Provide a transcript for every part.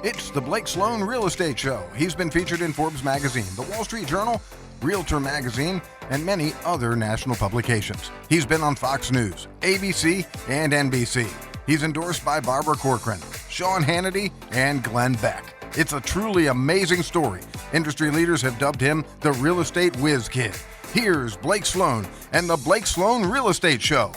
It's the Blake Sloan Real Estate Show. He's been featured in Forbes magazine, the Wall Street Journal, Realtor magazine, and many other national publications. He's been on Fox News, ABC, and NBC. He's endorsed by Barbara Corcoran, Sean Hannity, and Glenn Beck. It's a truly amazing story. Industry leaders have dubbed him the Real Estate Whiz Kid. Here's Blake Sloan and the Blake Sloan Real Estate Show.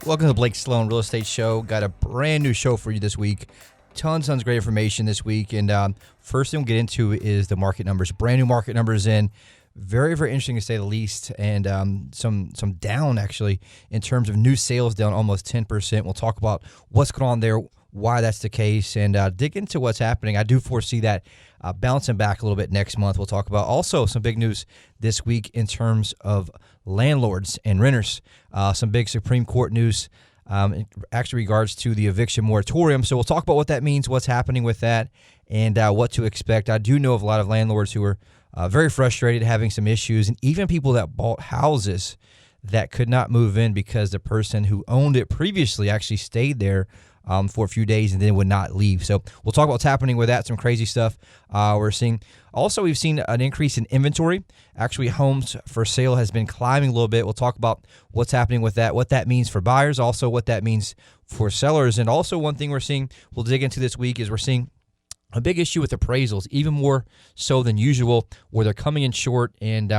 Welcome to the Blake Sloan Real Estate Show. Got a brand new show for you this week. Tons of great information this week. And first thing we'll get into is the market numbers. Brand new market numbers in. Very, very interesting to say the least. And some down, actually, in terms of new sales down almost 10%. We'll talk about what's going on there, why that's the case, and dig into what's happening. I do foresee that bouncing back a little bit next month. We'll talk about also some big news this week in terms of landlords and renters. Some big Supreme Court news in actually regards to the eviction moratorium. So we'll talk about what that means, what's happening with that, and what to expect. I do know of a lot of landlords who are very frustrated, having some issues, and even people that bought houses that could not move in because the person who owned it previously actually stayed there for a few days and then would not leave. So we'll talk about what's happening with that, some crazy stuff we're seeing. Also, we've seen an increase in inventory. Actually, homes for sale has been climbing a little bit. We'll talk about what's happening with that, what that means for buyers, also what that means for sellers. And also one thing we're seeing, we'll dig into this week, is we're seeing a big issue with appraisals, even more so than usual, where they're coming in short, and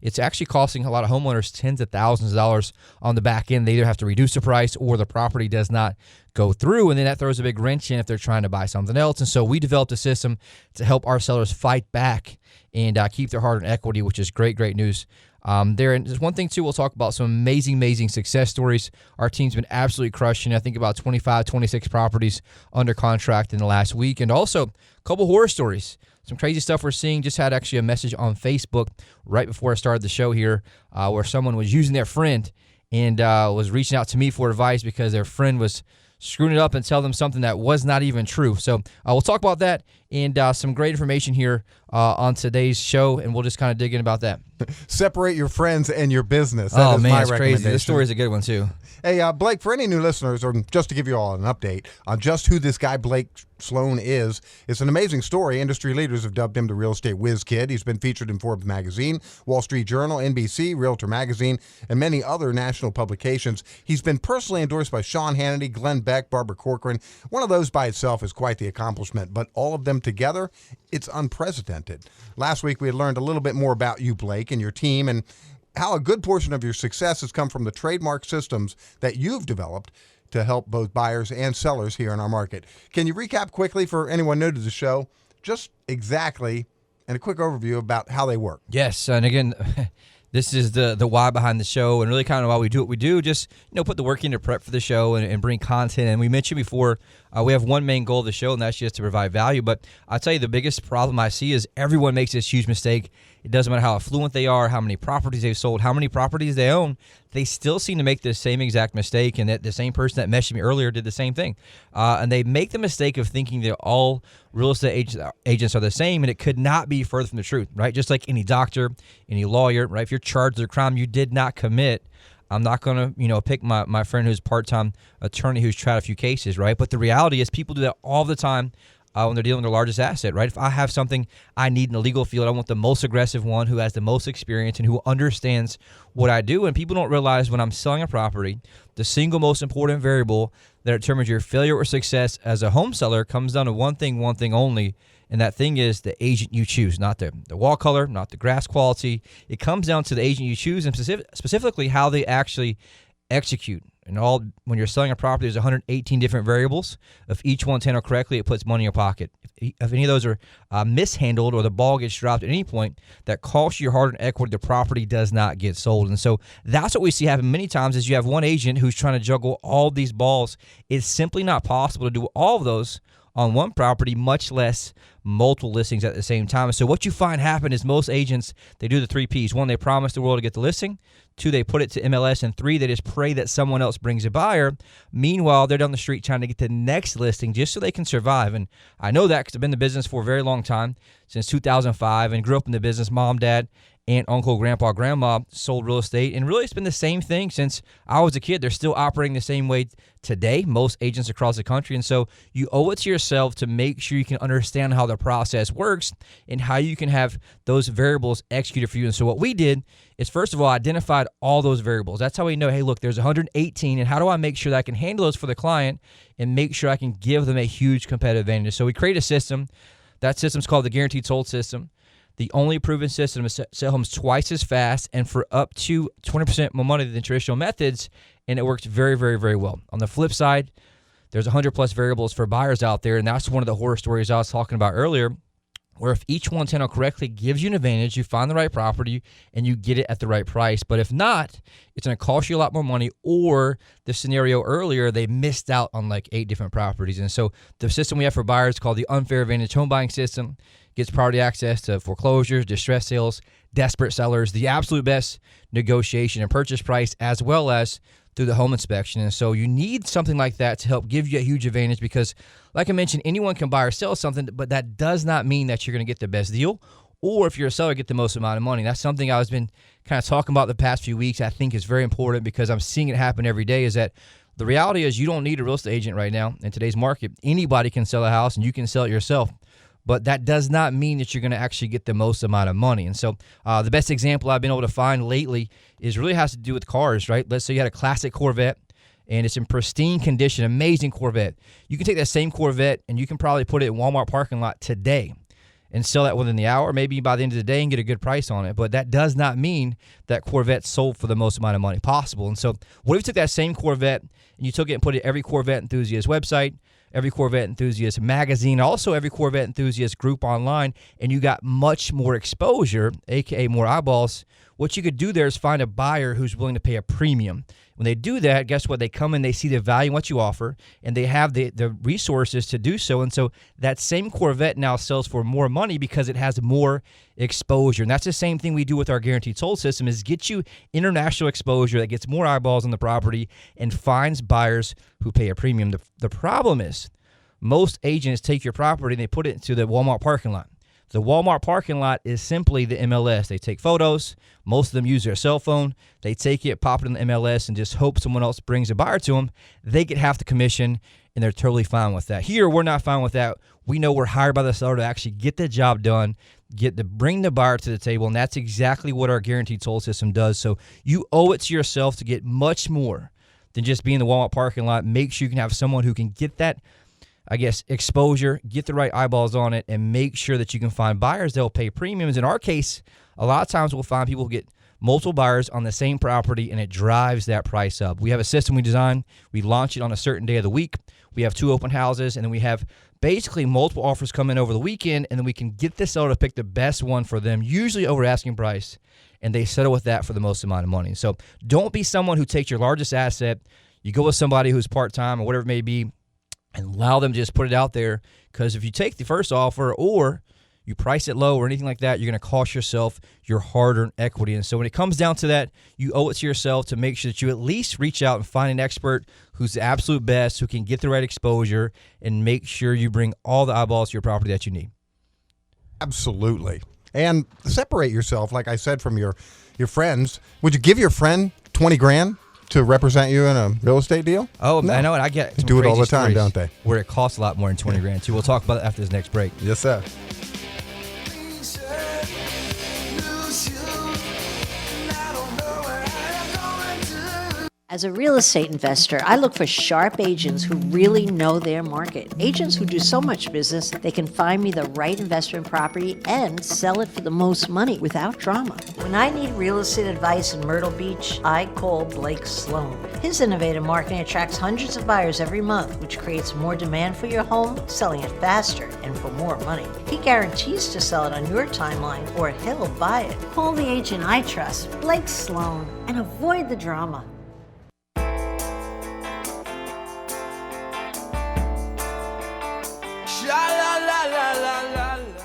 it's actually costing a lot of homeowners tens of thousands of dollars on the back end. They either have to reduce the price or the property does not go through, and then that throws a big wrench in if they're trying to buy something else. And so we developed a system to help our sellers fight back and keep their hard-earned equity, which is great news. There's one thing, too, we'll talk about some amazing success stories. Our team's been absolutely crushing. I think about 25, 26 properties under contract in the last week. And also a couple horror stories. Some crazy stuff we're seeing. Just had actually a message on Facebook right before I started the show here where someone was using their friend and was reaching out to me for advice because their friend was screwing it up and tell them something that was not even true. So we'll talk about that and some great information here on today's show, and we'll just kind of dig in about that. Separate your friends and your business. That is man, my it's crazy. recommendation. This story is a good one, too. Hey, Blake, for any new listeners, or just to give you all an update on just who this guy Blake Sloan is, it's an amazing story. Industry leaders have dubbed him the Real Estate Whiz Kid. He's been featured in Forbes magazine, Wall Street Journal, NBC, Realtor magazine, and many other national publications. He's been personally endorsed by Sean Hannity, Glenn Beck, Barbara Corcoran. One of those by itself is quite the accomplishment, but all of them together, it's unprecedented. Last week, we had learned a little bit more about you, Blake, and your team, and how a good portion of your success has come from the trademark systems that you've developed to help both buyers and sellers here in our market. Can you recap quickly for anyone new to the show, just exactly, and a quick overview about how they work? Yes, and again, this is the why behind the show, and really kind of why we do what we do. Just put the work in to prep for the show and bring content. And we mentioned before, we have one main goal of the show, and that's just to provide value. But I'll tell you, the biggest problem I see is everyone makes this huge mistake. It doesn't matter how affluent they are, how many properties they've sold, how many properties they own. They still seem to make the same exact mistake, and that the same person that messaged me earlier did the same thing. And they make the mistake of thinking that all real estate agents are the same, and it could not be further from the truth, right? Just like any doctor, any lawyer, right? If you're charged with a crime you did not commit, I'm not going to, pick my friend who's a part-time attorney who's tried a few cases, right? But the reality is people do that all the time when they're dealing with their largest asset, right? If I have something I need in the legal field, I want the most aggressive one who has the most experience and who understands what I do. And people don't realize when I'm selling a property, the single most important variable that determines your failure or success as a home seller comes down to one thing only, and that thing is the agent you choose, not the wall color, not the grass quality. It comes down to the agent you choose and specifically how they actually execute. And when you're selling a property, there's 118 different variables. If each one's handled correctly, it puts money in your pocket. If any of those are mishandled or the ball gets dropped at any point, that costs you your hard-earned equity, the property does not get sold. And so that's what we see happen many times is you have one agent who's trying to juggle all these balls. It's simply not possible to do all of those on one property, much less multiple listings at the same time. So what you find happen is most agents, they do the 3 Ps. 1, they promise the world to get the listing. 2, they put it to MLS. And 3, they just pray that someone else brings a buyer. Meanwhile, they're down the street trying to get the next listing just so they can survive. And I know that because I've been in the business for a very long time, since 2005, and grew up in the business. Mom, dad, aunt, uncle, grandpa, grandma sold real estate. And really, it's been the same thing since I was a kid. They're still operating the same way today, most agents across the country. And so you owe it to yourself to make sure you can understand how the process works and how you can have those variables executed for you. And so what we did is, first of all, identified all those variables. That's how we know, hey, look, there's 118, and how do I make sure that I can handle those for the client and make sure I can give them a huge competitive advantage? So we create a system. That system's called the Guaranteed Sold System. The only proven system is sell homes twice as fast and for up to 20% more money than traditional methods, and it works very, very, very well. On the flip side, there's 100-plus variables for buyers out there, and that's one of the horror stories I was talking about earlier, where if each one handled correctly gives you an advantage, you find the right property, and you get it at the right price. But if not, it's going to cost you a lot more money, or the scenario earlier, they missed out on like 8 different properties. And so the system we have for buyers called the Unfair Advantage Home Buying System gets priority access to foreclosures, distress sales, desperate sellers, the absolute best negotiation and purchase price, as well as through the home inspection. And so you need something like that to help give you a huge advantage because, like I mentioned, anyone can buy or sell something, but that does not mean that you're going to get the best deal, or if you're a seller, get the most amount of money. That's something I've been kind of talking about the past few weeks. I think is very important because I'm seeing it happen every day, is that the reality is you don't need a real estate agent right now in today's market. Anybody can sell a house, and you can sell it yourself. But that does not mean that you're going to actually get the most amount of money. And so the best example I've been able to find lately is really has to do with cars, right? Let's say you had a classic Corvette, and it's in pristine condition, amazing Corvette. You can take that same Corvette, and you can probably put it in Walmart parking lot today and sell that within the hour, maybe by the end of the day, and get a good price on it. But that does not mean that Corvette sold for the most amount of money possible. And so what if you took that same Corvette, and you took it and put it in every Corvette enthusiast website, every Corvette enthusiast magazine, also every Corvette enthusiast group online, and you got much more exposure, aka more eyeballs? What you could do there is find a buyer who's willing to pay a premium. When they do that, guess what? They come in, they see the value in what you offer, and they have the resources to do so. And so that same Corvette now sells for more money because it has more exposure. And that's the same thing we do with our Guaranteed Sold System, is get you international exposure that gets more eyeballs on the property and finds buyers who pay a premium. The problem is most agents take your property and they put it into the Walmart parking lot. The Walmart parking lot is simply the MLS. They take photos. Most of them use their cell phone. They take it, pop it in the MLS, and just hope someone else brings a buyer to them. They get half the commission, and they're totally fine with that. Here, we're not fine with that. We know we're hired by the seller to actually get the job done, bring the buyer to the table, and that's exactly what our Guaranteed Sold System does. So you owe it to yourself to get much more than just being in the Walmart parking lot. Make sure you can have someone who can get that, exposure, get the right eyeballs on it, and make sure that you can find buyers that will pay premiums. In our case, a lot of times we'll find people who get multiple buyers on the same property, and it drives that price up. We have a system we design. We launch it on a certain day of the week. We have 2 open houses, and then we have basically multiple offers come in over the weekend, and then we can get the seller to pick the best one for them, usually over asking price, and they settle with that for the most amount of money. So don't be someone who takes your largest asset. You go with somebody who's part-time or whatever it may be, and allow them to just put it out there, because if you take the first offer or you price it low or anything like that, you're going to cost yourself your hard-earned equity. And so when it comes down to that, you owe it to yourself to make sure that you at least reach out and find an expert who's the absolute best, who can get the right exposure, and make sure you bring all the eyeballs to your property that you need. Absolutely. And separate yourself, like I said, from your friends. Would you give your friend 20 grand to represent you in a real estate deal? Oh, no. I know, and I get some do it all the time, stories don't they? Where it costs a lot more than 20 grand too. We'll talk about it after this next break. Yes, sir. As a real estate investor, I look for sharp agents who really know their market. Agents who do so much business, they can find me the right investment property and sell it for the most money without drama. When I need real estate advice in Myrtle Beach, I call Blake Sloan. His innovative marketing attracts hundreds of buyers every month, which creates more demand for your home, selling it faster and for more money. He guarantees to sell it on your timeline or he'll buy it. Call the agent I trust, Blake Sloan, and avoid the drama.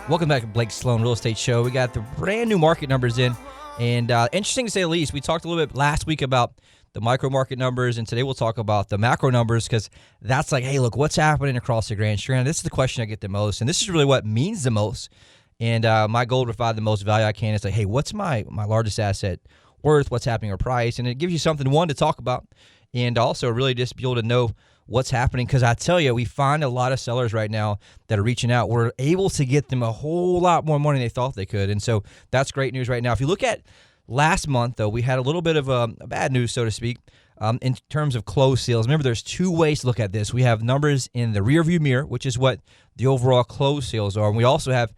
Welcome back to Blake Sloan Real Estate Show. We got the brand new market numbers in, and interesting to say the least. We talked a little bit last week about the micro market numbers, and today we'll talk about the macro numbers, because that's like, hey, look, what's happening across the Grand Strand? This is the question I get the most, and this is really what means the most, And my goal to provide the most value I can is like, hey, what's my largest asset worth? What's happening or price? And it gives you something, one, to talk about, and also really just be able to know what's happening. Because I tell you, we find a lot of sellers right now that are reaching out. We're able to get them a whole lot more money than they thought they could. And so that's great news right now. If you look at last month, though, we had a little bit of a bad news, so to speak, in terms of closed sales. Remember, there's two ways to look at this. We have numbers in the rearview mirror, which is what the overall closed sales are. And we also have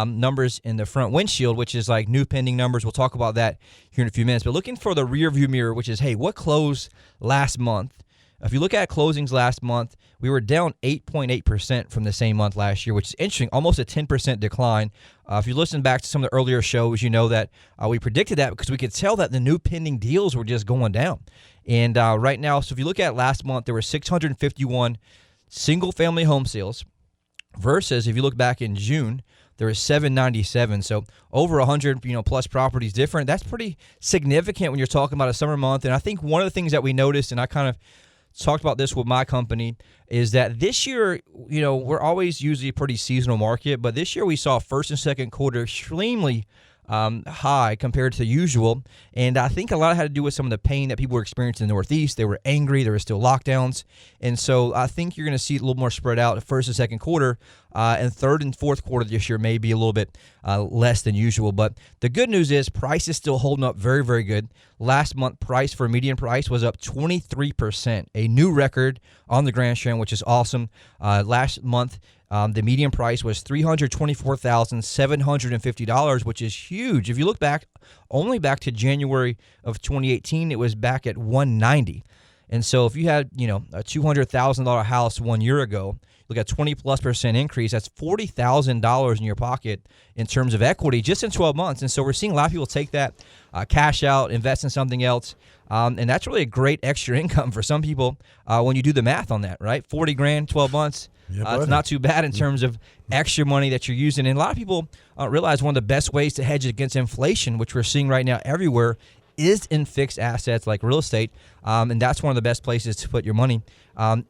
numbers in the front windshield, which is like new pending numbers. We'll talk about that here in a few minutes. But looking for the rear view mirror, which is, hey, what closed last month? If you look at closings last month, we were down 8.8% from the same month last year, which is interesting, almost a 10% decline. If you listen back to some of the earlier shows, you know that we predicted that because we could tell that the new pending deals were just going down. And right now, so if you look at last month, there were 651 single-family home sales versus, if you look back in June, there was 797. So over 100, plus properties different. That's pretty significant when you're talking about a summer month. And I think one of the things that we noticed, and I kind of talked about this with my company, is that this year, we're always usually a pretty seasonal market, but this year we saw first and second quarter extremely high compared to usual. And I think a lot had to do with some of the pain that people were experiencing in the Northeast. They were angry. There were still lockdowns. And so I think you're going to see it a little more spread out first and second quarter. And third and fourth quarter this year may be a little bit less than usual. But the good news is price is still holding up very, very good. Last month, price for median price was up 23%, a new record on the Grand Strand, which is awesome. Last month, the median price was $324,750, which is huge. If you look back, only back to January of 2018, it was back at $190,000. And so if you had, a $200,000 house 1 year ago, look at 20+% increase, that's $40,000 in your pocket in terms of equity just in 12 months. And so we're seeing a lot of people take that, cash out, invest in something else. And that's really a great extra income for some people when you do the math on that, right? 40 grand, 12 months. It's not too bad in terms of extra money that you're using. And a lot of people realize one of the best ways to hedge against inflation, which we're seeing right now everywhere, is in fixed assets like real estate. And that's one of the best places to put your money,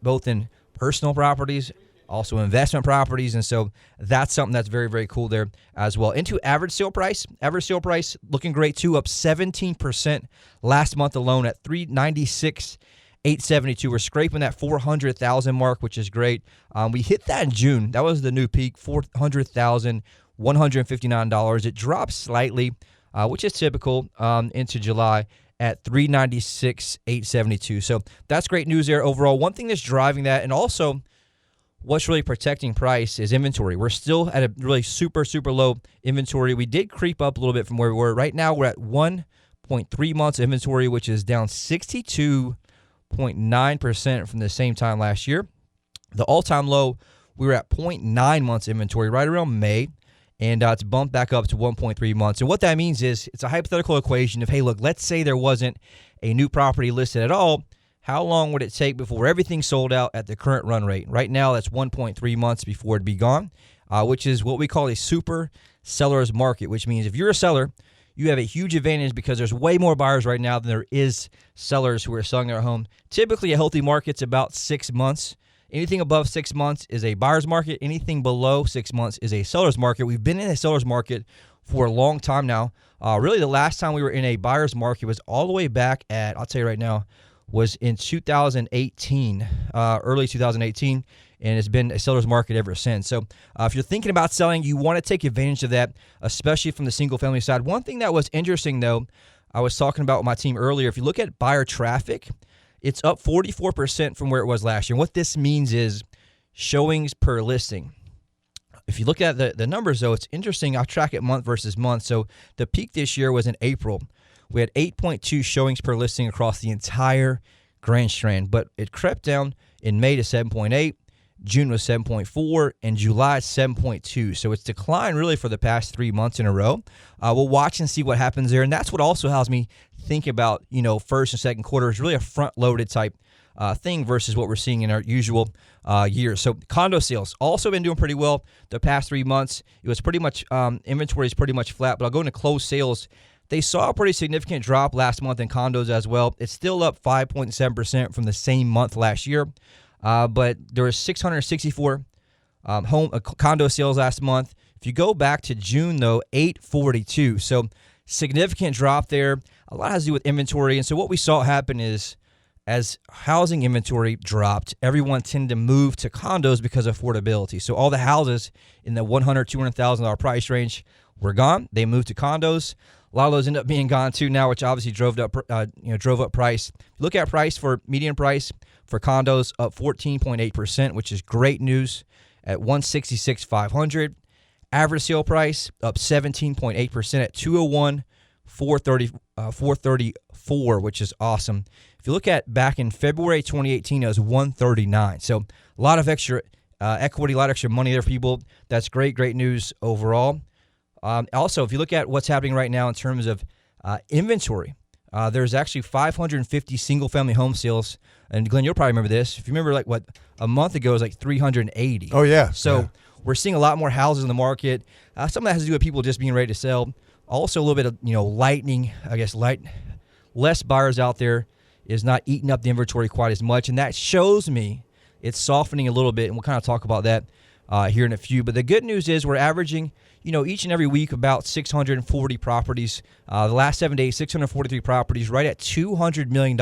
both in personal properties, also investment properties. And so that's something that's very, very cool there as well. Into average sale price. Average sale price looking great too, up 17% last month alone at $396,872. We're scraping that 400,000 mark, which is great. We hit that in June. That was the new peak, $400,159. It dropped slightly, which is typical, into July at $396,872. So that's great news there overall. One thing that's driving that, and also what's really protecting price, is inventory. We're still at a really super, super low inventory. We did creep up a little bit from where we were. Right now, we're at 1.3 months inventory, which is down 62.9% from the same time last year. The all-time low, we were at 0.9 months inventory right around May, and it's bumped back up to 1.3 months. And what that means is it's a hypothetical equation of, hey, look, let's say there wasn't a new property listed at all. How long would it take before everything sold out at the current run rate? Right now, that's 1.3 months before it'd be gone, which is what we call a super seller's market, which means if you're a seller, you have a huge advantage because there's way more buyers right now than there is sellers who are selling their home. Typically, a healthy market's about 6 months. Anything above 6 months is a buyer's market. Anything below 6 months is a seller's market. We've been in a seller's market for a long time now. Really, the last time we were in a buyer's market was all the way back at, I'll tell you right now, was in 2018, early 2018, and it's been a seller's market ever since. So if you're thinking about selling, you want to take advantage of that, especially from the single-family side. One thing that was interesting, though, I was talking about with my team earlier, if you look at buyer traffic, it's up 44% from where it was last year. And what this means is showings per listing. If you look at the numbers, though, it's interesting. I'll track it month versus month. So the peak this year was in April. We had 8.2 showings per listing across the entire Grand Strand, but it crept down in May to 7.8, June was 7.4, and July 7.2. So it's declined really for the past 3 months in a row. We'll watch and see what happens there, and that's what also helps me think about, first and second quarter is really a front-loaded type thing versus what we're seeing in our usual years. So condo sales also been doing pretty well the past 3 months. It was pretty much, inventory is pretty much flat, but I'll go into closed sales. They saw a pretty significant drop last month in condos as well. It's still up 5.7% from the same month last year, but there were 664 condo sales last month. If you go back to June, though, 842. So significant drop there. A lot has to do with inventory. And so what we saw happen is as housing inventory dropped, everyone tended to move to condos because of affordability. So all the houses in the $100,000, $200,000 price range were gone. They moved to condos. A lot of those end up being gone too now, which obviously drove up price. Look at price for median price for condos up 14.8%, which is great news at $166,500. Average sale price up 17.8% at $201,434, which is awesome. If you look at back in February 2018, it was $139. So a lot of extra equity, a lot of extra money there for people. That's great news overall. Also, if you look at what's happening right now in terms of inventory, there's actually 550 single-family home sales. And Glenn, you'll probably remember this. If you remember, a month ago, it was 380. Oh, yeah. So we're seeing a lot more houses in the market. Some of that has to do with people just being ready to sell. Also, a little bit of lightening, less buyers out there is not eating up the inventory quite as much, and that shows me it's softening a little bit, and we'll kind of talk about that here in a few. But the good news is we're averaging, each and every week about 640 properties. The last 7 days, 643 properties, right at $200 million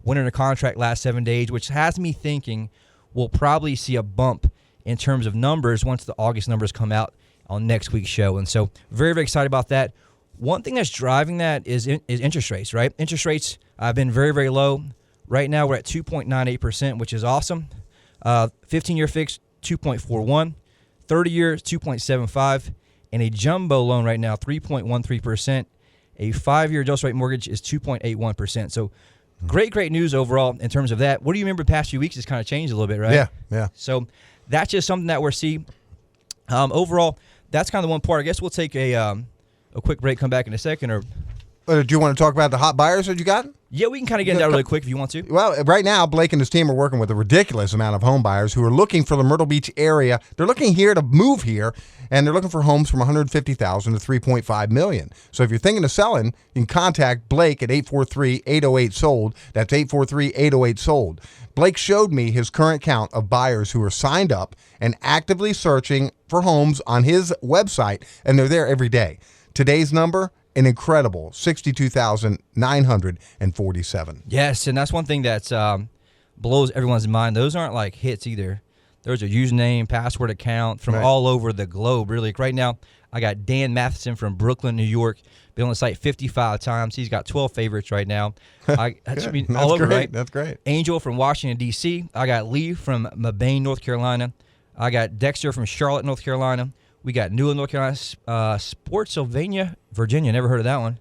went under contract last 7 days, which has me thinking we'll probably see a bump in terms of numbers once the August numbers come out on next week's show. And so very, very excited about that. One thing that's driving that is interest rates, right? Interest rates have been very, very low. Right now we're at 2.98%, which is awesome. 15-year fixed, 2.41. 30 years, 2.75. And a jumbo loan right now, 3.13%. A 5-year adjustable rate mortgage is 2.81%. So great news overall in terms of that. What do you remember the past few weeks? It's kind of changed a little bit, right? Yeah. So that's just something that we're seeing. Overall, that's kind of the one part. I guess we'll take a quick break, come back in a second. Or do you want to talk about the hot buyers that you got? Yeah, we can kind of get into that really quick if you want to. Well, right now, Blake and his team are working with a ridiculous amount of home buyers who are looking for the Myrtle Beach area. They're looking here to move here, and they're looking for homes from $150,000 to $3.5 million. So if you're thinking of selling, you can contact Blake at 843-808-SOLD. That's 843-808-SOLD. Blake showed me his current count of buyers who are signed up and actively searching for homes on his website, and they're there every day. Today's number, an incredible 62,947. Yes, and that's one thing that blows everyone's mind. Those aren't like hits either. There's a username, password account from all over the globe, really. Right now, I got Dan Matheson from Brooklyn, New York. Been on the site 55 times. He's got 12 favorites right now. That's all over, right? That's great. Angel from Washington, D.C. I got Lee from Mabane, North Carolina. I got Dexter from Charlotte, North Carolina. We got Newland, North Carolina, Spotsylvania, Virginia. Never heard of that one.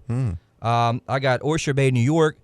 I got Oyster Bay, New York,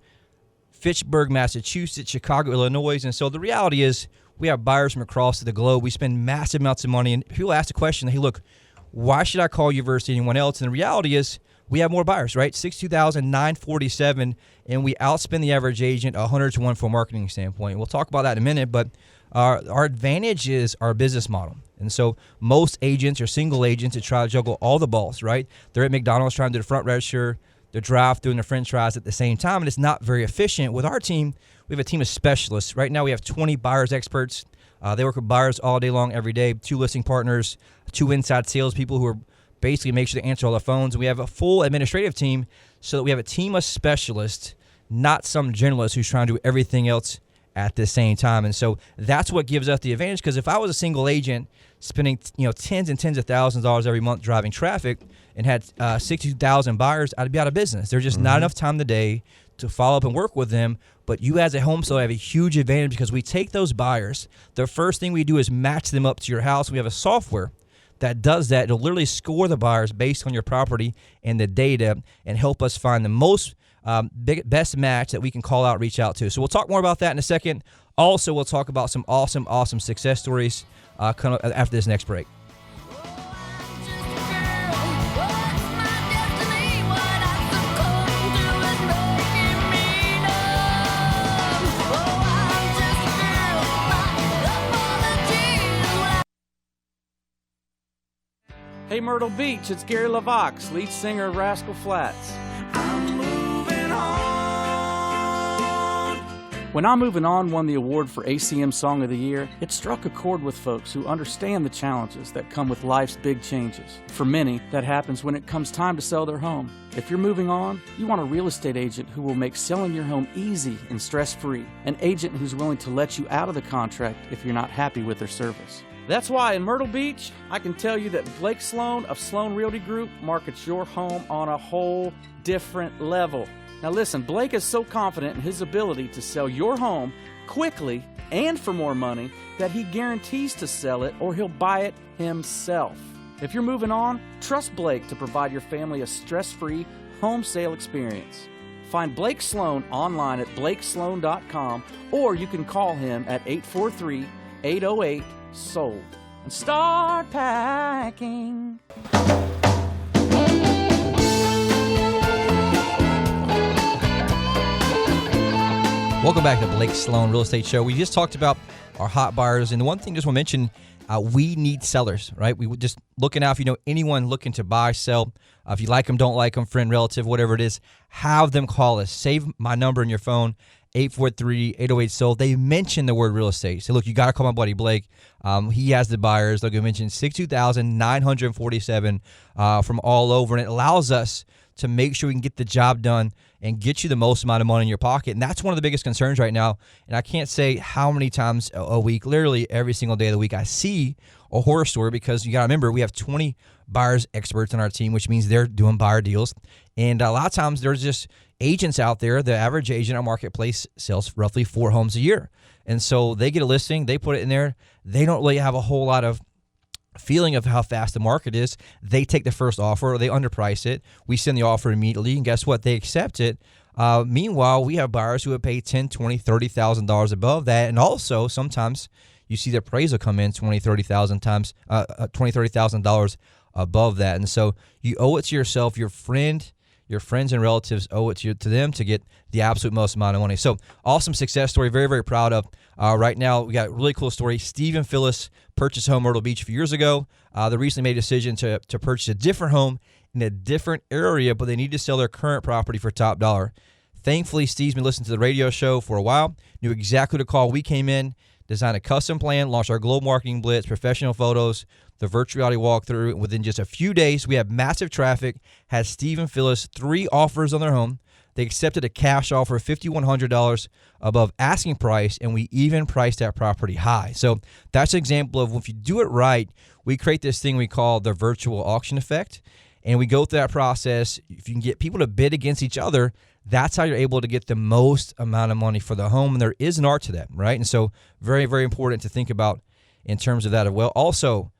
Fitchburg, Massachusetts, Chicago, Illinois. And so the reality is we have buyers from across the globe. We spend massive amounts of money. And people ask the question, hey, look, why should I call you versus anyone else? And the reality is we have more buyers, right? 62,947, and we outspend the average agent 100 to 1 from a marketing standpoint. We'll talk about that in a minute, but our advantage is our business model. And so most agents are single agents that try to juggle all the balls, right? They're at McDonald's trying to do the front register, the drive-thru, and the french fries at the same time, and it's not very efficient. With our team, we have a team of specialists. Right now we have 20 buyers experts. They work with buyers all day long, every day, 2 listing partners, 2 inside salespeople who are basically make sure to answer all the phones. We have a full administrative team so that we have a team of specialists, not some generalist who's trying to do everything else at the same time. And so that's what gives us the advantage, because if I was a single agent spending tens and tens of thousands of dollars every month driving traffic and had 62,000 buyers, I'd be out of business. There's just not enough time in the day to follow up and work with them. But you as a home seller have a huge advantage because we take those buyers. The first thing we do is match them up to your house. We have a software that does that. It'll literally score the buyers based on your property and the data and help us find the most best match that we can call out, reach out to. So we'll talk more about that in a second. Also, we'll talk about some awesome success stories coming up after this next break. Hey Myrtle Beach, it's Gary LaVox, lead singer of Rascal Flatts. I'm moving on. When I'm Moving On won the award for ACM Song of the Year, it struck a chord with folks who understand the challenges that come with life's big changes. For many, that happens when it comes time to sell their home. If you're moving on, you want a real estate agent who will make selling your home easy and stress-free. An agent who's willing to let you out of the contract if you're not happy with their service. That's why in Myrtle Beach, I can tell you that Blake Sloan of Sloan Realty Group markets your home on a whole different level. Now listen, Blake is so confident in his ability to sell your home quickly and for more money that he guarantees to sell it or he'll buy it himself. If you're moving on, trust Blake to provide your family a stress-free home sale experience. Find Blake Sloan online at blakesloan.com, or you can call him at 843-808-SOLD and start packing. Welcome back to Blake Sloan Real Estate Show. We just talked about our hot buyers, and the one thing I just want to mention, we need sellers, right? We just looking out, if you know anyone looking to buy, sell, if you like them, don't like them, friend, relative, whatever it is, have them call us. Save my number in your phone, 843-808-SOLD. They mention the word real estate. So look, you got to call my buddy Blake. He has the buyers. Like I mentioned, 62,947 from all over, and it allows us to make sure we can get the job done and get you the most amount of money in your pocket. And that's one of the biggest concerns right now. And I can't say how many times a week, literally every single day of the week, I see a horror story, because you got to remember, we have 20 buyers experts on our team, which means they're doing buyer deals. And a lot of times there's just agents out there. The average agent on Marketplace sells roughly 4 homes a year. And so they get a listing, they put it in there. They don't really have a whole lot of feeling of how fast the market is. They take the first offer, or they underprice it. We send the offer immediately, and guess what? They accept it. Meanwhile, we have buyers who have paid $10,000, $20,000, $30,000 above that, and also sometimes you see the appraisal come in $20,000 above that. And so you owe it to yourself, your friends and relatives owe it to them to get the absolute most amount of money. So awesome success story. Very, very proud of. Right now, we got a really cool story. Steve and Phyllis purchased a home in Myrtle Beach a few years ago. They recently made a decision to purchase a different home in a different area, but they need to sell their current property for top dollar. Thankfully, Steve's been listening to the radio show for a while, knew exactly who to call. We came in, designed a custom plan, launched our global marketing blitz, professional photos, the virtual reality walkthrough. Within just a few days, we have massive traffic, had Steve and Phyllis 3 offers on their home. They accepted a cash offer of $5,100 above asking price, and we even priced that property high. So that's an example of, if you do it right, we create this thing we call the virtual auction effect, and we go through that process. If you can get people to bid against each other, that's how you're able to get the most amount of money for the home, and there is an art to that, right? And so very, very important to think about in terms of that as well. Also,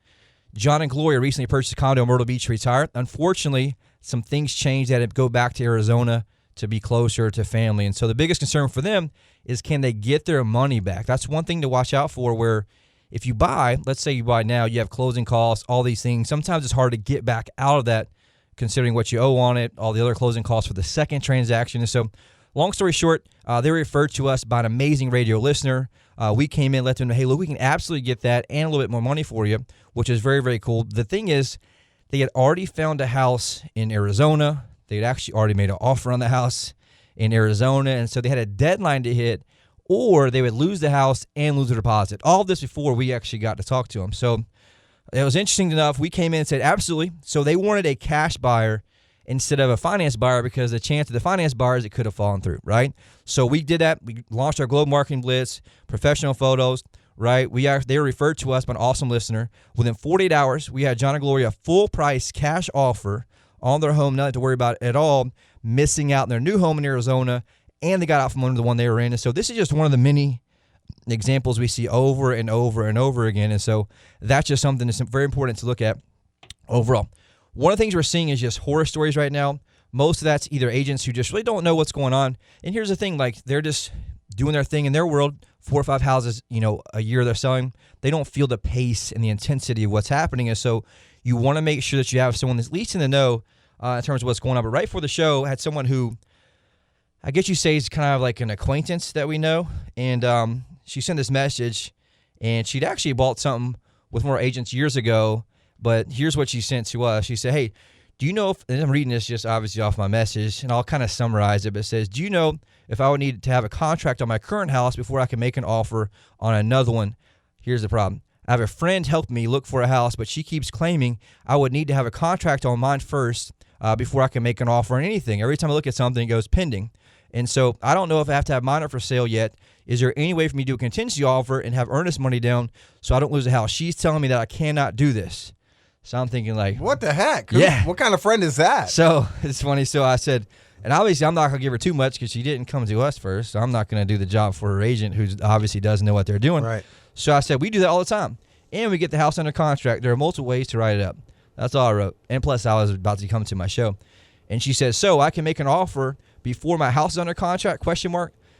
John and Gloria recently purchased a condo in Myrtle Beach to retire. Unfortunately, some things changed that it go back to Arizona to be closer to family. And so the biggest concern for them is, can they get their money back? That's one thing to watch out for, where if you buy, let's say you buy now, you have closing costs, all these things. Sometimes it's hard to get back out of that, considering what you owe on it, all the other closing costs for the second transaction. And so long story short, they were referred to us by an amazing radio listener. We came in, let them know, hey, look, we can absolutely get that and a little bit more money for you, which is very, very cool. The thing is, they had already found a house in Arizona. They had actually already made an offer on the house in Arizona, and so they had a deadline to hit, or they would lose the house and lose the deposit. All of this before we actually got to talk to them. So it was interesting enough. We came in and said, absolutely. So they wanted a cash buyer instead of a finance buyer, because the chance of the finance buyer is it could have fallen through, right? So we did that. We launched our global marketing blitz, professional photos, right? They were referred to us by an awesome listener. Within 48 hours, we had John and Gloria a full price cash offer on their home, nothing to worry about at all, missing out in their new home in Arizona, and they got out from under the one they were in. And so this is just one of the many examples we see over and over and over again. And so that's just something that's very important to look at overall. One of the things we're seeing is just horror stories right now. Most of that's either agents who just really don't know what's going on. And here's the thing, like, they're just doing their thing in their world, 4 or 5 houses, a year they're selling. They don't feel the pace and the intensity of what's happening. And so you want to make sure that you have someone that's at least in the know in terms of what's going on. But right before the show, I had someone who, I guess you say, is kind of like an acquaintance that we know. And she sent this message, and she'd actually bought something with more agents years ago. But here's what she sent to us. She said, hey, do you know if, and I'm reading this just obviously off my message, and I'll kind of summarize it, but it says, do you know if I would need to have a contract on my current house before I can make an offer on another one. Here's the problem. I have a friend help me look for a house, but she keeps claiming I would need to have a contract on mine first before I can make an offer on anything. Every time I look at something, it goes pending. And so I don't know if I have to have mine up for sale yet. Is there any way for me to do a contingency offer and have earnest money down so I don't lose the house? She's telling me that I cannot do this. So I'm thinking like, what the heck? Yeah. What kind of friend is that? So it's funny. So I said, and obviously I'm not going to give her too much because she didn't come to us first. So I'm not going to do the job for her agent who obviously doesn't know what they're doing. Right. So I said, we do that all the time. And we get the house under contract. There are multiple ways to write it up. That's all I wrote. And plus I was about to come to my show. And she says, so I can make an offer before my house is under contract, ?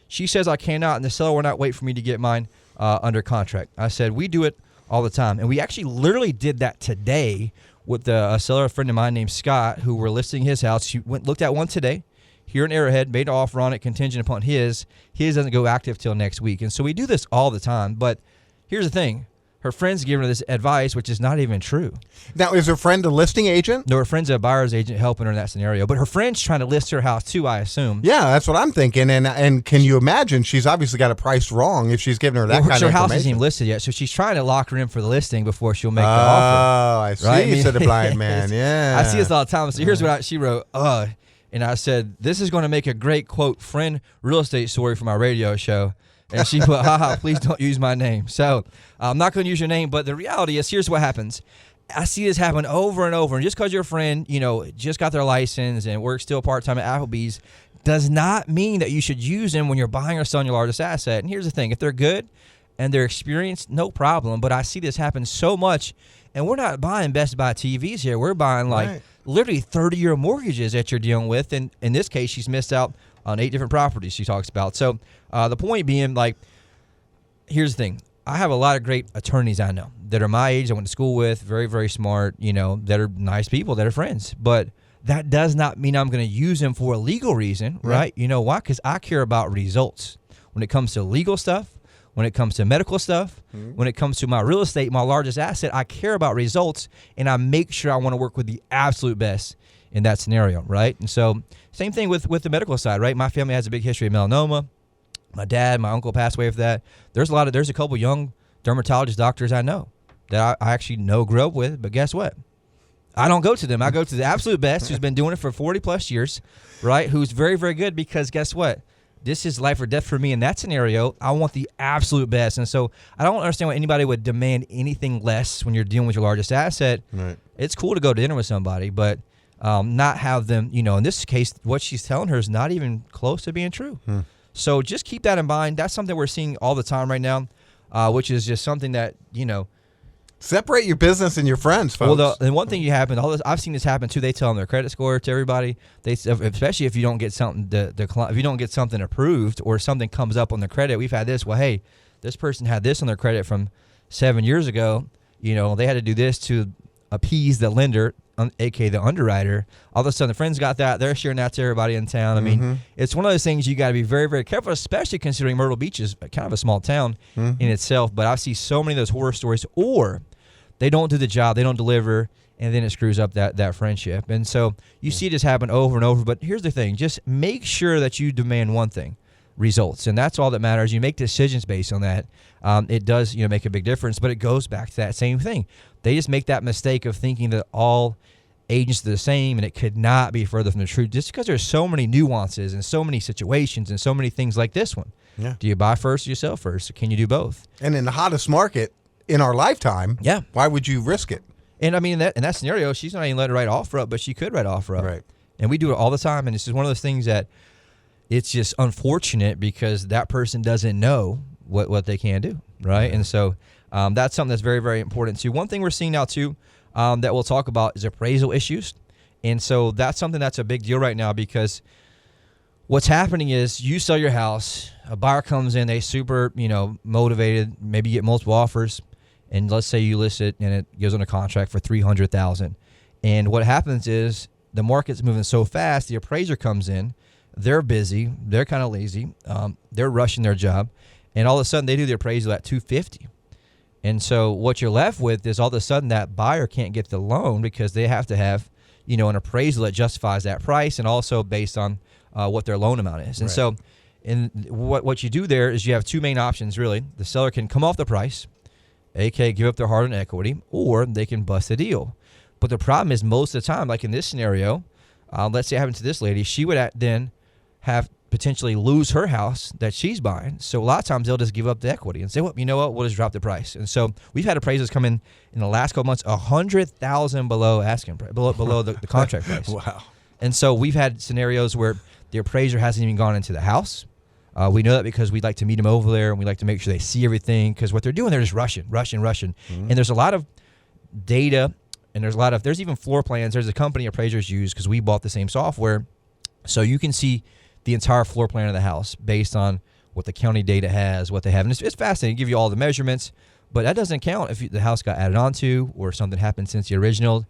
She says I cannot, and the seller will not wait for me to get mine under contract. I said, we do it all the time. And we actually literally did that today with a seller, a friend of mine named Scott, who were listing his house. She looked at one today here in Arrowhead, made an offer on it contingent upon his. His doesn't go active till next week. And so we do this all the time. But here's the thing. Her friend's giving her this advice, which is not even true. Now, is her friend a listing agent? No, her friend's a buyer's agent helping her in that scenario. But her friend's trying to list her house too, I assume. Yeah, that's what I'm thinking. And can you imagine? She's obviously got it priced wrong if she's giving her that kind of information. Her house isn't even listed yet, so she's trying to lock her in for the listing before she'll make the offer. Oh, I see. Right? You said a blind man. Yeah. I see this all the time. So here's what she wrote. And I said, this is going to make a great, quote, friend real estate story for my radio show. And she put, haha, please don't use my name. So I'm not going to use your name, but the reality is, here's what happens. I see this happen over and over. And just because your friend, just got their license and works still part-time at Applebee's does not mean that you should use them when you're buying or selling your largest asset. And here's the thing. If they're good and they're experienced, no problem. But I see this happen so much. And we're not buying Best Buy TVs here. We're buying literally 30-year mortgages that you're dealing with. And in this case, she's missed out on 8 different properties she talks about. So the point being, here's the thing. I have a lot of great attorneys I know that are my age, I went to school with, very, very smart, that are nice people, that are friends. But that does not mean I'm going to use them for a legal reason, right? You know why? Because I care about results. When it comes to legal stuff, when it comes to medical stuff, when it comes to my real estate, my largest asset, I care about results, and I make sure I want to work with the absolute best in that scenario, right? And so same thing with the medical side, right? My family has a big history of melanoma. My dad, my uncle passed away with that. There's a couple young dermatologist doctors I know that I actually grew up with, but guess what? I don't go to them. I go to the absolute best who's been doing it for 40 plus years, right? Who's very, very good, because guess what? This is life or death for me in that scenario. I want the absolute best. And so I don't understand why anybody would demand anything less when you're dealing with your largest asset. Right. It's cool to go to dinner with somebody, but not have them, in this case, what she's telling her is not even close to being true. So just keep that in mind. That's something we're seeing all the time right now, which is just something that, separate your business and your friends, folks. Well, and one thing I've seen this happen too. They tell them their credit score to everybody. Especially if you don't get something, if you don't get something approved or something comes up on the credit. We've had this. Well, hey, this person had this on their credit from 7 years ago. They had to do this to appease the lender, aka the underwriter. All of a sudden, the friends got that. They're sharing that to everybody in town. I mean, it's one of those things you got to be very, very careful, especially considering Myrtle Beach is kind of a small town in itself. But I see so many of those horror stories, or they don't do the job, they don't deliver, and then it screws up that friendship. And so you see this happen over and over. But here's the thing. Just make sure that you demand one thing, results. And that's all that matters. You make decisions based on that. It does make a big difference, but it goes back to that same thing. They just make that mistake of thinking that all agents are the same, and it could not be further from the truth, just because there's so many nuances and so many situations and so many things like this one. Yeah. Do you buy first or you sell first? Or can you do both? And in the hottest market in our lifetime, why would you risk it? And I mean, in that scenario, she's not even letting her write offer up, but she could write offer up. Right. And we do it all the time, and it's just one of those things that it's just unfortunate because that person doesn't know what they can do, right? And so that's something that's very, very important too. One thing we're seeing now too that we'll talk about is appraisal issues. And so that's something that's a big deal right now, because what's happening is you sell your house, a buyer comes in, they super, motivated, maybe you get multiple offers, and let's say you list it and it goes on a contract for $300,000. And what happens is the market's moving so fast, the appraiser comes in, they're busy, they're kind of lazy, they're rushing their job, and all of a sudden they do the appraisal at $250,000. And so what you're left with is all of a sudden that buyer can't get the loan because they have to have, an appraisal that justifies that price, and also based on what their loan amount is. And so And what you do there is you have two main options, really. The seller can come off the price, aka give up their hard-earned equity, or they can bust the deal. But the problem is most of the time, like in this scenario, let's say it happened to this lady, she would then have potentially lose her house that she's buying. So a lot of times they'll just give up the equity and say, well, you know what, we'll just drop the price. And so we've had appraisals come in the last couple months, $100,000 below asking price, below the contract price. Wow. And so we've had scenarios where the appraiser hasn't even gone into the house. We know that because we'd like to meet them over there and we like to make sure they see everything, because what they're doing, they're just rushing. Mm-hmm. And there's a lot of data, and there's even floor plans. There's a company appraisers use, because we bought the same software, so you can see the entire floor plan of the house based on what the county data has, what they have. And it's fascinating. Give you all the measurements, but that doesn't count if the house got added onto or something happened since the original.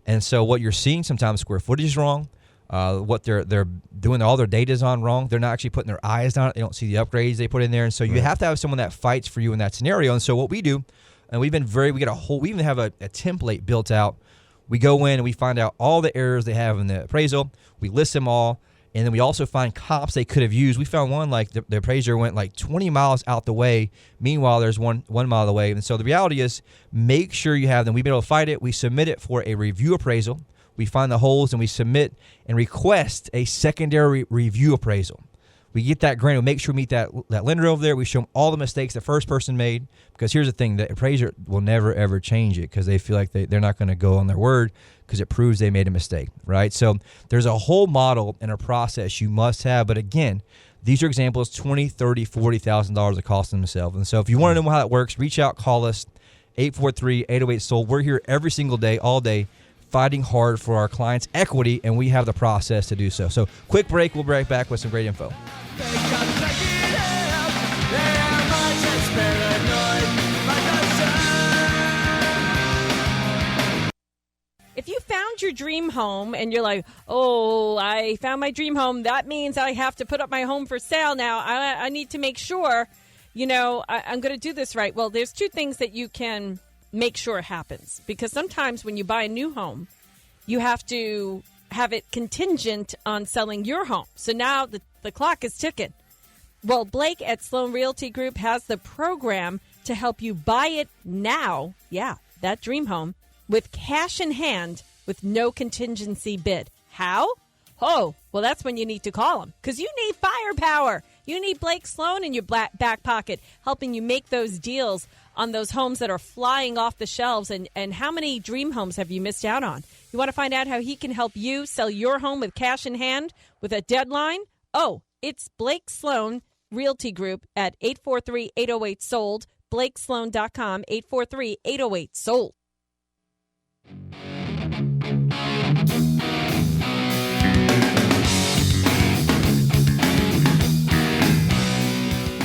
And so what you're seeing sometimes, square footage is wrong. What they're doing, all their data is on wrong. They're not actually putting their eyes on it. They don't see the upgrades they put in there. And so you have to have someone that fights for you in that scenario. And so what we do, and we even have a template built out. We go in and we find out all the errors they have in the appraisal. We list them all. And then we also find comps they could have used. We found one, like the appraiser went like 20 miles out the way. Meanwhile, there's one mile away. And so the reality is, make sure you have them. We've been able to fight it. We submit it for a review appraisal. We find the holes and we submit and request a secondary review appraisal. We get that grant. We make sure we meet that lender over there. We show them all the mistakes the first person made. Because here's the thing, the appraiser will never, ever change it, because they feel like they're not going to go on their word, because it proves they made a mistake, right? So there's a whole model and a process you must have. But again, these are examples, $20,000, $30,000, $40,000 of cost themselves. And so if you want to know how that works, reach out, call us, 843-808-SOLD. We're here every single day, all day, fighting hard for our clients' equity, and we have the process to do so. So quick break. We'll be right back with some great info. If you found your dream home and you're like, oh, I found my dream home, that means I have to put up my home for sale now. I need to make sure, I'm going to do this right. Well, there's two things that you can make sure happens. Because sometimes when you buy a new home, you have to have it contingent on selling your home. So now the clock is ticking. Well, Blake at Sloan Realty Group has the program to help you buy it now. Yeah, that dream home, with cash in hand, with no contingency bid. How? Oh, well, that's when you need to call them, because you need firepower. You need Blake Sloan in your back pocket, helping you make those deals on those homes that are flying off the shelves. And how many dream homes have you missed out on? You want to find out how he can help you sell your home with cash in hand, with a deadline? Oh, it's Blake Sloan Realty Group at 843-808-SOLD, BlakeSloan.com, 843-808-SOLD.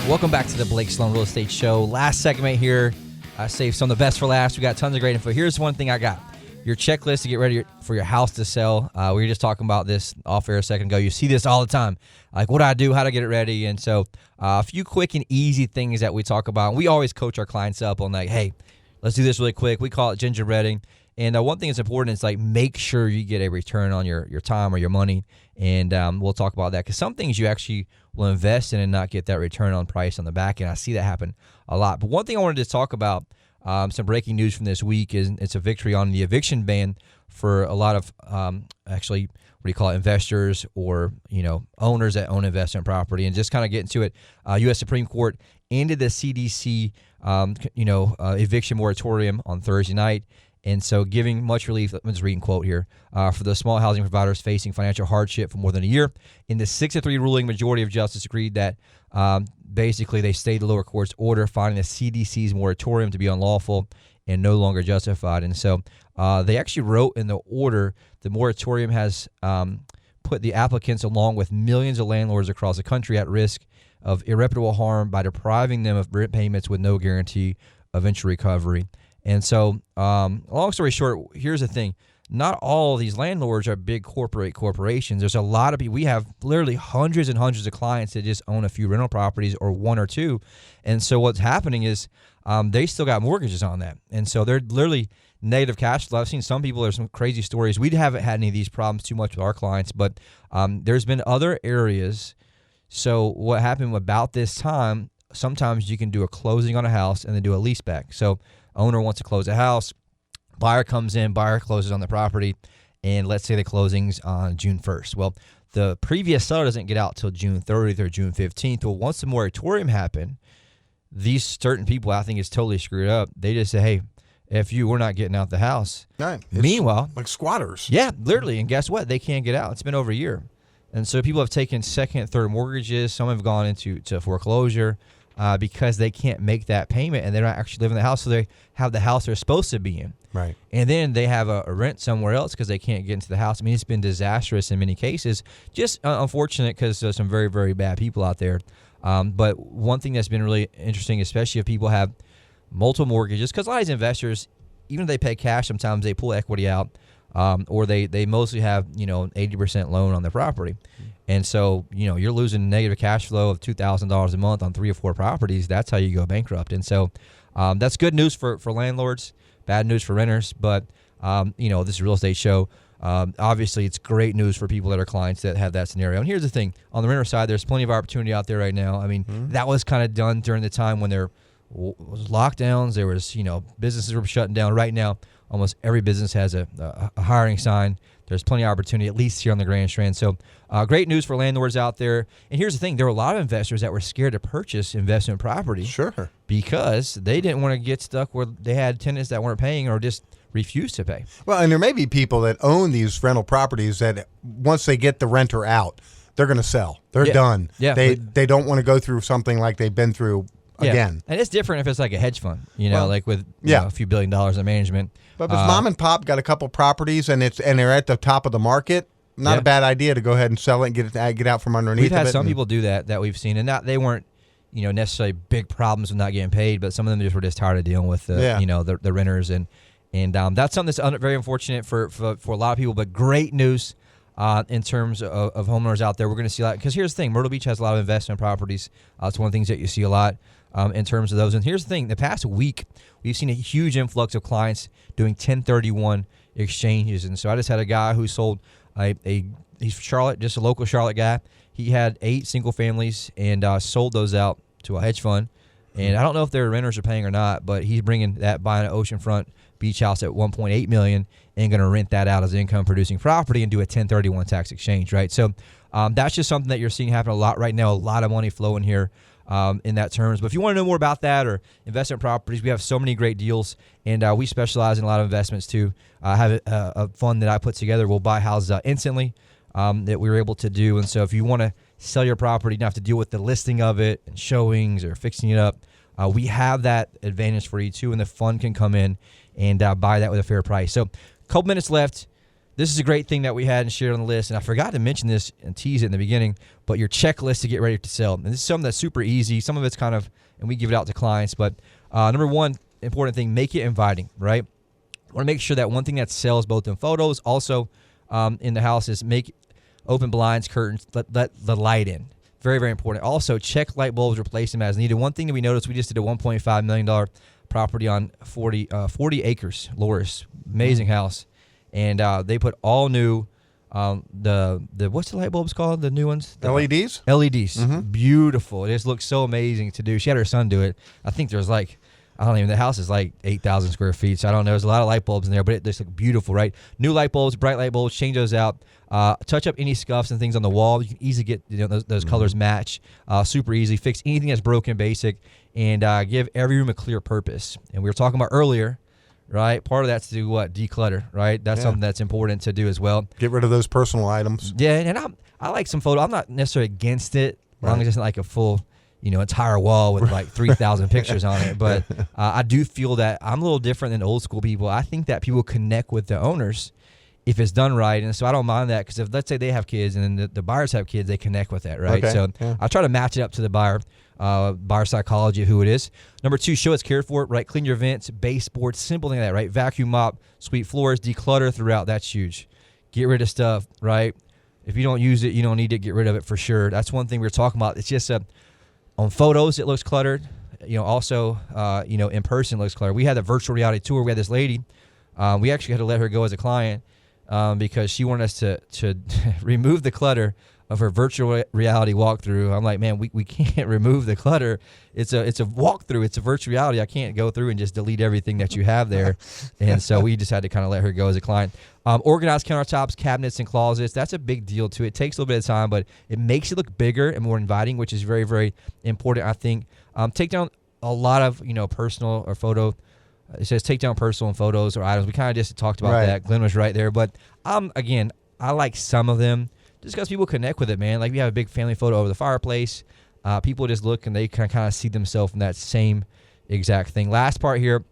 Welcome back to the Blake Sloan Real Estate Show. Last segment here. I saved some of the best for last. We got tons of great info. Here's one thing I got. Your checklist to get ready for your house to sell. We were just talking about this off air a second ago. You see this all the time. Like, what do I do? How to get it ready? And so a few quick and easy things that we talk about. We always coach our clients up on, like, hey, let's do this really quick. We call it gingerbreading. And one thing that's important is, like, make sure you get a return on your time or your money. And we'll talk about that, because some things you actually will invest in and not get that return on price on the back end. I see that happen a lot. But one thing I wanted to talk about, some breaking news from this week, is it's a victory on the eviction ban for a lot of investors or owners that own investment property. And just kind of get into it, U.S. Supreme Court ended the CDC eviction moratorium on Thursday night. And so giving much relief, let me just read a quote here, for the small housing providers facing financial hardship for more than a year. In the 6-3 ruling, majority of justices agreed that basically they stayed the lower court's order, finding the CDC's moratorium to be unlawful and no longer justified. And so they actually wrote in the order, the moratorium has put the applicants, along with millions of landlords across the country, at risk of irreparable harm by depriving them of rent payments with no guarantee of eventual recovery. And so, long story short, here's the thing. Not all of these landlords are big corporations. There's a lot of people. We have literally hundreds and hundreds of clients that just own a few rental properties or one or two. And so what's happening is they still got mortgages on that. And so they're literally negative cash flow. I've seen some people, there's some crazy stories. We haven't had any of these problems too much with our clients, but there's been other areas So what happened about this time, sometimes you can do a closing on a house and then do a lease back. So owner wants to close a house, buyer comes in, buyer closes on the property, and let's say the closing's on June 1st. Well, the previous seller doesn't get out till June 30th or June 15th. Well, once the moratorium happened, these certain people, I think, is totally screwed up. They just say, hey, we're not getting out the house. Right. Meanwhile, like squatters. Yeah, literally. And guess what? They can't get out. It's been over a year. And so people have taken second, third mortgages. Some have gone into foreclosure because they can't make that payment and they're not actually living in the house. So they have the house they're supposed to be in. Right. And then they have a rent somewhere else because they can't get into the house. I mean, it's been disastrous in many cases. Just unfortunate because there's some very, very bad people out there. But one thing that's been really interesting, especially if people have multiple mortgages, because a lot of these investors, even if they pay cash, sometimes they pull equity out, or they mostly have 80% loan on their property. And so, you're losing negative cash flow of $2,000 a month on 3 or 4 properties. That's how you go bankrupt. And so that's good news for landlords, bad news for renters. But, this is a real estate show. Obviously, it's great news for people that are clients that have that scenario. And here's the thing. On the renter side, there's plenty of opportunity out there right now. I mean, that was kind of done during the time when there was lockdowns. There was, businesses were shutting down. Right now, almost every business has a hiring sign. There's plenty of opportunity, at least here on the Grand Strand. So great news for landlords out there. And here's the thing. There were a lot of investors that were scared to purchase investment property. Sure. Because they didn't want to get stuck where they had tenants that weren't paying or just refused to pay. Well, and there may be people that own these rental properties that once they get the renter out, they're going to sell. They're done. Yeah. They don't want to go through something like they've been through again. And it's different if it's like a hedge fund, like with a few $1 billion in management. But if mom and pop got a couple properties and they're at the top of the market, not a bad idea to go ahead and sell it and get out from underneath. We've had some people do that we've seen, and they weren't necessarily big problems with not getting paid, but some of them were just tired of dealing with the renters, and that's something that's very unfortunate for a lot of people. But great news in terms of homeowners out there. We're going to see a lot, because here's the thing: Myrtle Beach has a lot of investment properties. It's one of the things that you see a lot in terms of those. And here's the thing: the past week, we've seen a huge influx of clients doing 1031 exchanges. And so I just had a guy who sold he's Charlotte, just a local Charlotte guy. He had 8 single families and sold those out to a hedge fund. And I don't know if their renters are paying or not, but he's buying an oceanfront beach house at $1.8 million and going to rent that out as income producing property and do a 1031 tax exchange, right? So that's just something that you're seeing happen a lot right now. A lot of money flowing here in that terms. But if you want to know more about that or investment properties, we have so many great deals, and we specialize in a lot of investments too. I have a fund that I put together. We'll buy houses instantly that we were able to do. And so if you want to sell your property, you don't have to deal with the listing of it and showings or fixing it up. We have that advantage for you too, and the fund can come in and buy that with a fair price. So a couple minutes left. This is a great thing that we had and shared on the list, and I forgot to mention this and tease it in the beginning, but your checklist to get ready to sell. And this is something that's super easy. Some of it's and we give it out to clients, but number one important thing, make it inviting, right? I want to make sure that one thing that sells both in photos, also in the house, is make open blinds, curtains, let the light in. Very, very important. Also, check light bulbs, replace them as needed. One thing that we noticed, we just did a $1.5 million property on 40 acres, Loris. Amazing house. And they put all new, what's the light bulbs called? The new ones? LEDs? LEDs. Mm-hmm. Beautiful. It just looks so amazing to do. She had her son do it. I think there's the house is 8,000 square feet, so I don't know. There's a lot of light bulbs in there, but it just looks beautiful, right? New light bulbs, bright light bulbs, change those out. Touch up any scuffs and things on the wall. You can easily get those colors match. Super easy. Fix anything that's broken, basic, and give every room a clear purpose. And we were talking about earlier, right? Part of that's to do what? Declutter, right? That's something that's important to do as well. Get rid of those personal items. Yeah, and I like some photo. I'm not necessarily against it, as long as it's not like a full entire wall with 3,000 pictures on it. But I do feel that I'm a little different than old school people. I think that people connect with the owners if it's done right. And so I don't mind that, because if, let's say, they have kids and then the buyers have kids, they connect with that, right? Okay. So I try to match it up to the buyer psychology of who it is. Number 2, show it's cared for, right? Clean your vents, baseboards, simple thing like that, right? Vacuum mop, sweep floors, declutter throughout. That's huge. Get rid of stuff, right? If you don't use it, you don't need to get rid of it for sure. That's one thing we were talking about. It's just on photos, it looks cluttered. Also, in person, it looks cluttered. We had a virtual reality tour. We had this lady. We actually had to let her go as a client because she wanted us to remove the clutter of her virtual reality walkthrough. I'm like, man, we can't remove the clutter. It's a walkthrough. It's a virtual reality. I can't go through and just delete everything that you have there. And so we just had to kind of let her go as a client. Organized countertops, cabinets, and closets. That's a big deal too. It takes a little bit of time, but it makes it look bigger and more inviting, which is very, very important, I think. Take down a lot of, personal or photo. It says take down personal and photos or items. We kind of just talked about that. Glenn was right there. But again, I like some of them just because people connect with it, man. Like we have a big family photo over the fireplace. People just look and they can kind of see themselves in that same exact thing. Last part here,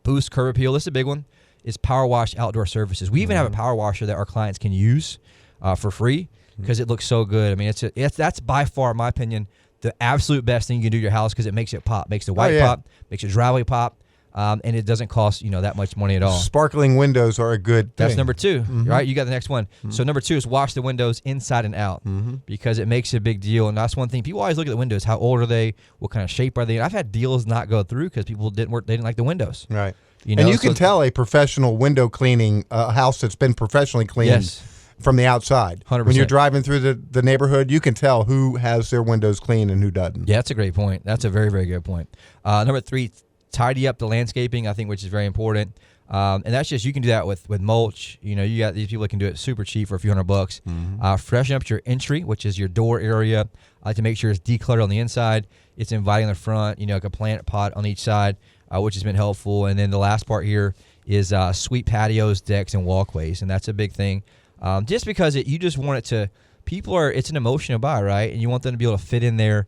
boost curb appeal. This is a big one. Is power wash outdoor surfaces. We even have a power washer that our clients can use for free because it looks so good. I mean, that's by far, in my opinion, the absolute best thing you can do to your house because it makes it pop. Makes the white pop, makes your driveway pop. And it doesn't cost that much money at all. Sparkling windows are a good thing. That's number 2, right? You got the next one. So number 2 is wash the windows inside and out because it makes a big deal. And that's one thing. People always look at the windows. How old are they? What kind of shape are they? And I've had deals not go through because people didn't like the windows. Right. And you can tell a professional window cleaning, a house that's been professionally cleaned from the outside. 100%. When you're driving through the neighborhood, you can tell who has their windows clean and who doesn't. Yeah, that's a great point. That's a very, very good point. Number 3, tidy up the landscaping, I think, which is very important. And that's just, you can do that with mulch. You got these people that can do it super cheap for a few $100. Freshen up your entry, which is your door area. I like to make sure it's decluttered on the inside. It's inviting on the front, like a plant pot on each side, which has been helpful. And then the last part here is sweep patios, decks, and walkways. And that's a big thing. Just because you just want it to, it's an emotional buy, right? And you want them to be able to fit in there.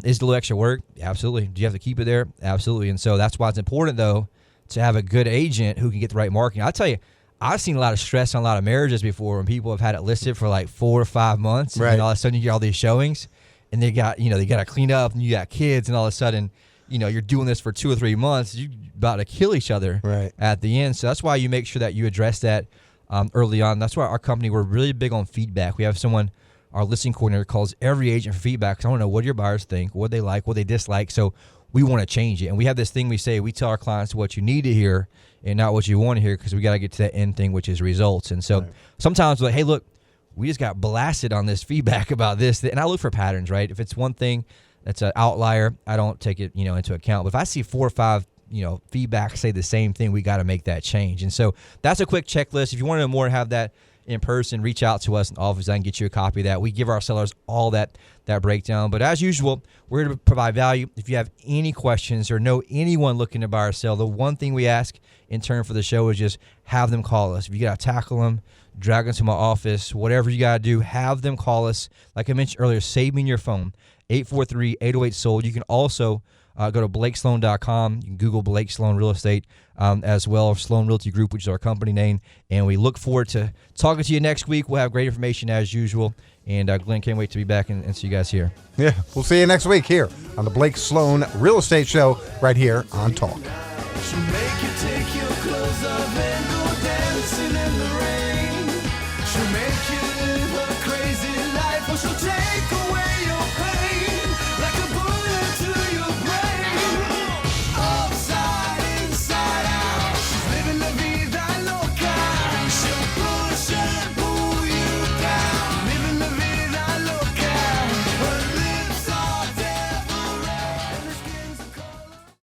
Is it a little extra work? Absolutely. Do you have to keep it there? Absolutely. And so that's why it's important, though, to have a good agent who can get the right marketing. I'll tell you, I've seen a lot of stress on a lot of marriages before when people have had it listed for like 4 or 5 months. Right. And all of a sudden you get all these showings and they got to clean up and you got kids and all of a sudden, you're doing this for 2 or 3 months. You're about to kill each other at the end. So that's why you make sure that you address that early on. That's why our company, we're really big on feedback. We have someone, our listing coordinator, calls every agent for feedback because I want to know what your buyers think, what they like, what they dislike. So we want to change it. And we have this thing we tell our clients what you need to hear and not what you want to hear because we got to get to that end thing, which is results. And so sometimes we're like, hey, look, we just got blasted on this feedback about this. And I look for patterns, right? If it's one thing that's an outlier, I don't take it, into account. But if I see 4 or 5, feedback say the same thing, we got to make that change. And so that's a quick checklist. If you want to know more and have that in person, reach out to us in the office. I can get you a copy of that. We give our sellers all that breakdown. But as usual, we're here to provide value. If you have any questions or know anyone looking to buy or sell, the one thing we ask in turn for the show is just have them call us. If you got to tackle them, drag them to my office, whatever you got to do, have them call us. Like I mentioned earlier, save me in your phone, 843-808-SOLD. You can also go to BlakeSloan.com. You can Google Blake Sloan Real Estate as well, Sloan Realty Group, which is our company name. And we look forward to talking to you next week. We'll have great information as usual. And Glenn, can't wait to be back and see you guys here. Yeah, we'll see you next week here on the Blake Sloan Real Estate Show right here on Talk. She'll make you take your clothes off and go dancing in the rain. She'll make you live a crazy life, or she'll